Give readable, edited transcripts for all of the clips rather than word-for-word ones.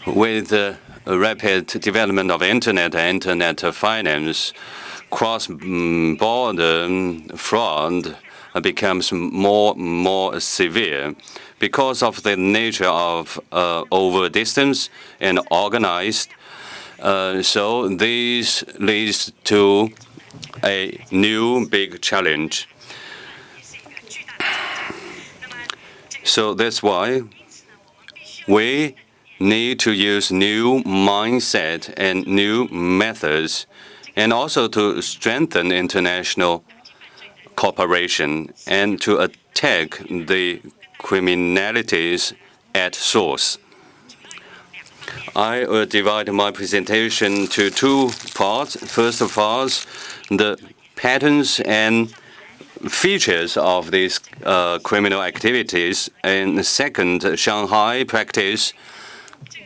With the rapid development of internet finance, cross-border fraud becomes more severe because of the nature of over distance and organized. So this leads to a new big challenge. So that's why we need to use new mindset and new methods, and also to strengthen international cooperation and to attack the criminalities at source. I will divide my presentation to two parts. First of all, the patterns and features of these criminal activities, and second, Shanghai practice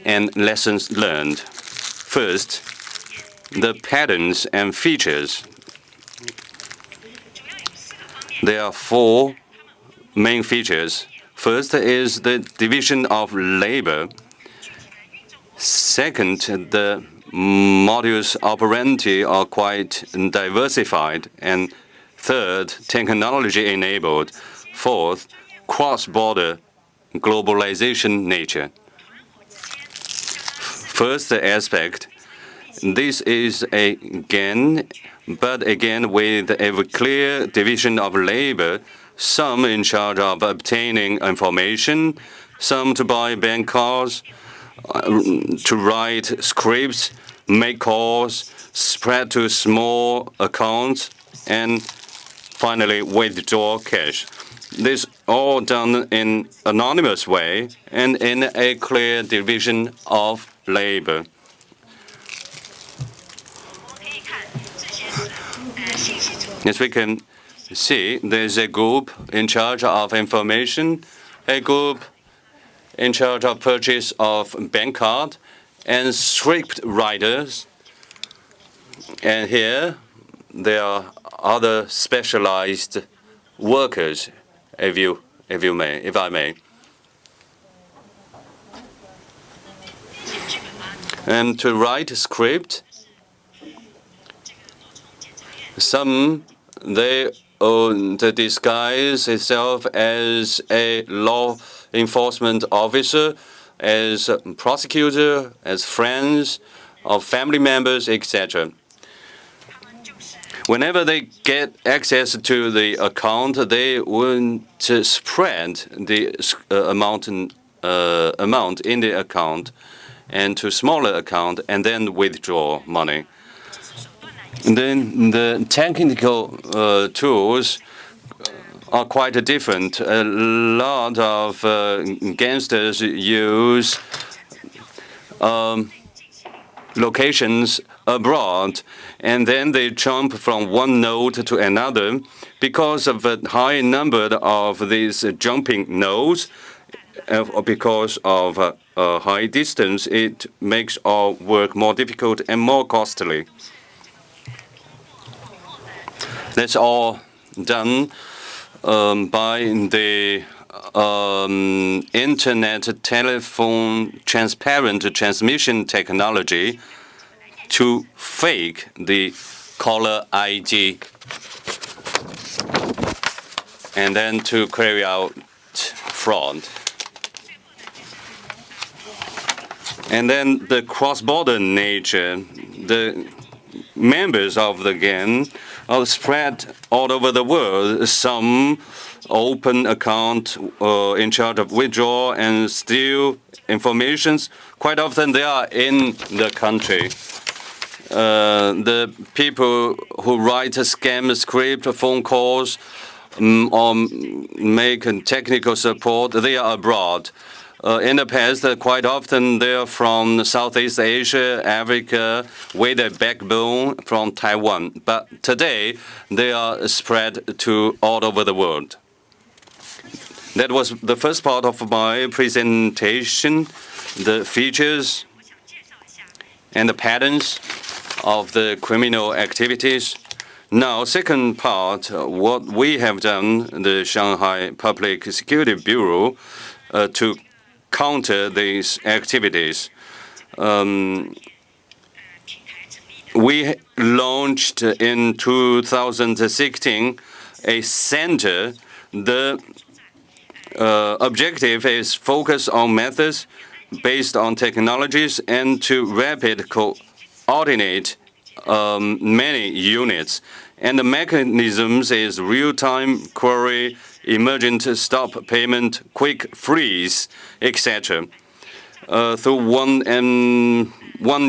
and lessons learned. First, the patterns and features. There are four main features. First is the division of labor. Second, the modus operandi are quite diversified. And third, technology-enabled. Fourth, cross-border globalization nature. First aspect, this is but again with a clear division of labor, some in charge of obtaining information, some to buy bank cards, to write scripts, make calls, spread to small accounts, and finally withdraw cash. This all done in anonymous way and in a clear division of labor. As we can see, there's a group in charge of information, a group in charge of purchase of bank card, and script writers. And here there are other specialized workers, if I may. And to write a script, some they disguise itself as a law enforcement officer, as a prosecutor, as friends of family members, etc. Whenever they get access to the account, they want to spread the amount in the account and to smaller account, and then withdraw money. And then the technical tools are quite different. A lot of gangsters use locations abroad, and then they jump from one node to another. Because of a high number of these jumping nodes, because of a high distance, it makes our work more difficult and more costly. That's all done by the internet telephone transparent transmission technology to fake the caller ID and then to carry out fraud. And then the cross-border nature, the members of the gang are spread all over the world. Some open account in charge of withdraw and steal informations. Quite often they are in the country. The people who write a scam script, phone calls, or make technical support, they are abroad. In the past, quite often they are from Southeast Asia, Africa, with a backbone from Taiwan. But today, they are spread to all over the world. That was the first part of my presentation, the features and the patterns of the criminal activities. Now, second part, what we have done, the Shanghai Public Security Bureau, to counter these activities. we launched in 2016 a center. The objective is focus on methods based on technologies and to rapid coordinate many units. And the mechanisms is real-time query, emergent stop payment, quick freeze, etc. Through more than 1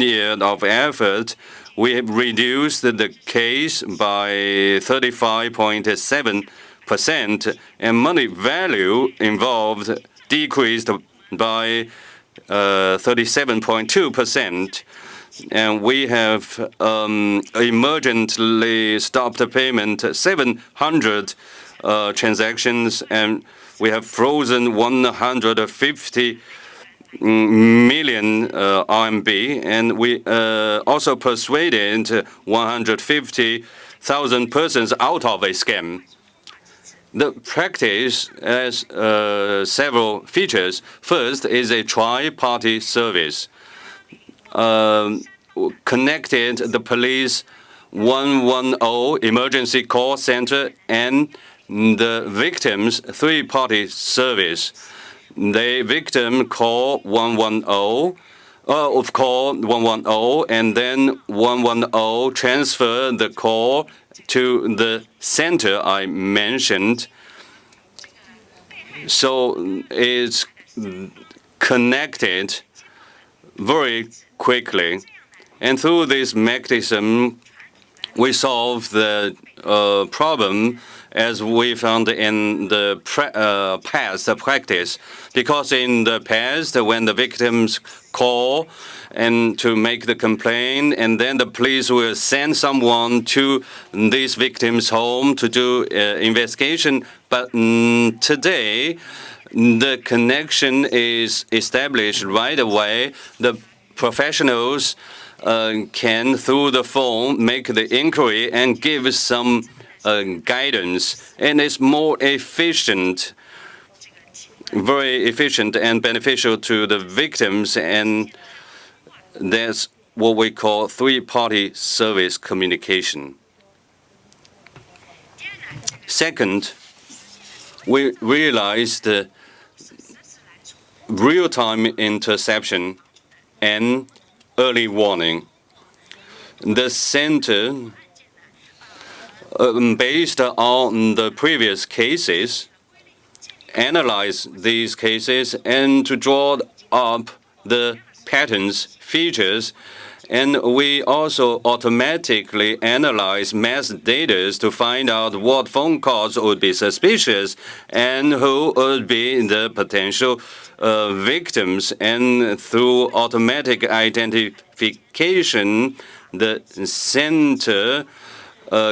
year of effort, we have reduced the case by 35.7%, and money value involved decreased by 37.2%. And we have emergently stopped payment 700 transactions, and we have frozen 150 million RMB, and we also persuaded 150,000 persons out of a scam. The practice has several features. First is a tri-party service. Connected the police 110 emergency call center and the victim's three-party service. The victim call 110, and then 110 transfer the call to the center I mentioned. So it's connected very quickly. And through this mechanism, we solve the problem as we found in the past practice. Because in the past, when the victims call and to make the complaint, and then the police will send someone to this victim's home to do investigation. But today, the connection is established right away. The professionals can, through the phone, make the inquiry and give some guidance, and it's more efficient, very efficient and beneficial to the victims, and that's what we call three-party service communication. Second, we realized real-time interception and early warning. The center, based on the previous cases, analyze these cases and to draw up the patterns, features, and we also automatically analyze mass data to find out what phone calls would be suspicious and who would be the potential victims. And through automatic identification, the center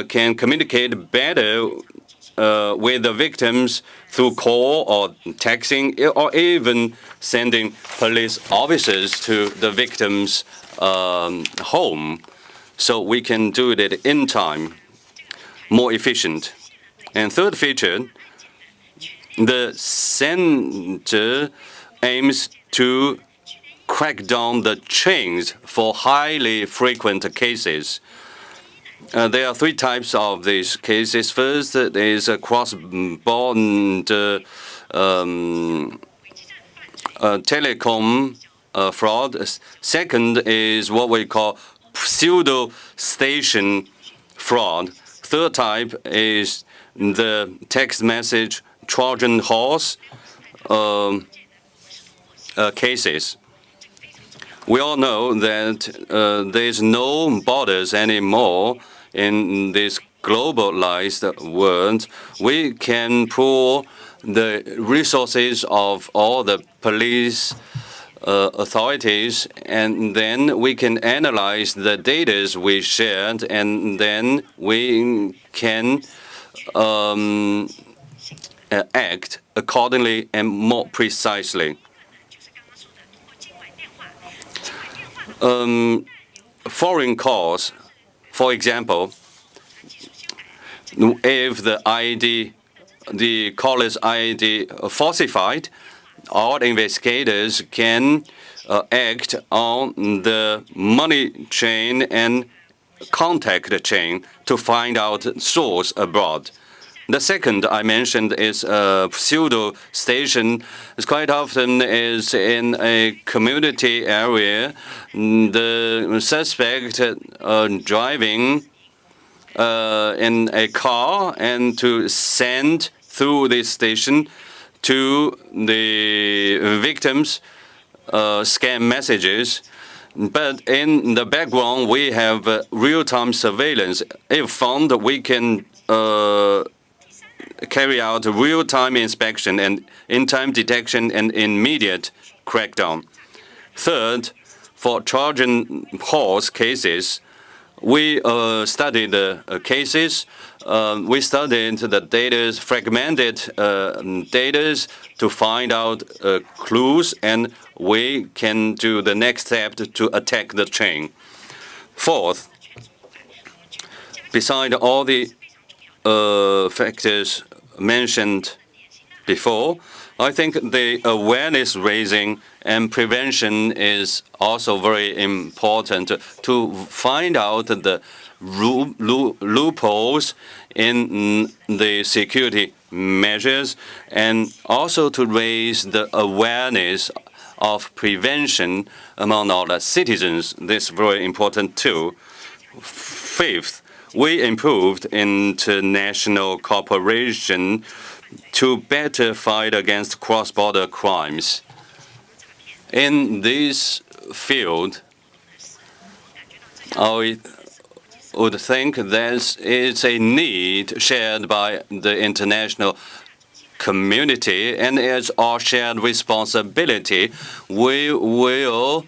can communicate better with the victims through call or texting, or even sending police officers to the victim's home. So we can do it in time, more efficient. And third feature, the center aims to crack down the chains for highly frequent cases. There are three types of these cases. First is a cross-border telecom fraud. Second is what we call pseudo-station fraud. Third type is the text message Trojan horse cases. We all know that there's no borders anymore in this globalized world. We can pool the resources of all the police authorities, and then we can analyze the data we shared, and then we can act accordingly and more precisely. Foreign calls, for example, if the caller's ID falsified, our investigators can act on the money chain and contact chain to find out source abroad. The second I mentioned is a pseudo station. It's quite often is in a community area. The suspect driving in a car and to send through this station to the victims scam messages. But in the background, we have real-time surveillance. If found, we can carry out real-time inspection and in-time detection and immediate crackdown. Third, for Trojan horse cases, we studied the cases. We studied the data, fragmented data to find out clues, and we can do the next step to attack the chain. Fourth, beside all the factors mentioned before, I think the awareness raising and prevention is also very important to find out the loopholes in the security measures and also to raise the awareness of prevention among all the citizens. This is very important too. Fifth, we improved international cooperation to better fight against cross-border crimes. In this field, I would think there is a need shared by the international community, and it's our shared responsibility. We will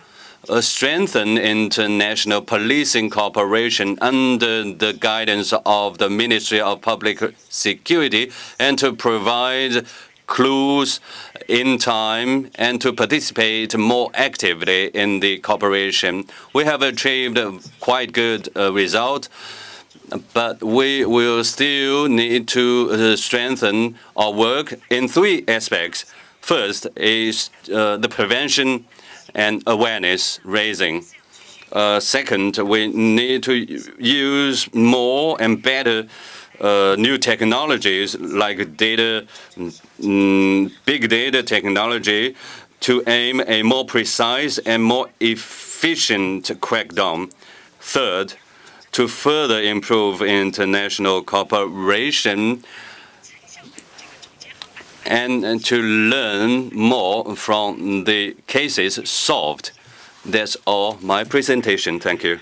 strengthen international policing cooperation under the guidance of the Ministry of Public Security and to provide clues in time and to participate more actively in the cooperation. We have achieved a quite good result, but we will still need to strengthen our work in three aspects. First is the prevention and awareness raising. Second, we need to use more and better new technologies like data, big data technology to aim a more precise and more efficient crackdown. Third, to further improve international cooperation and to learn more from the cases solved. That's all my presentation. Thank you.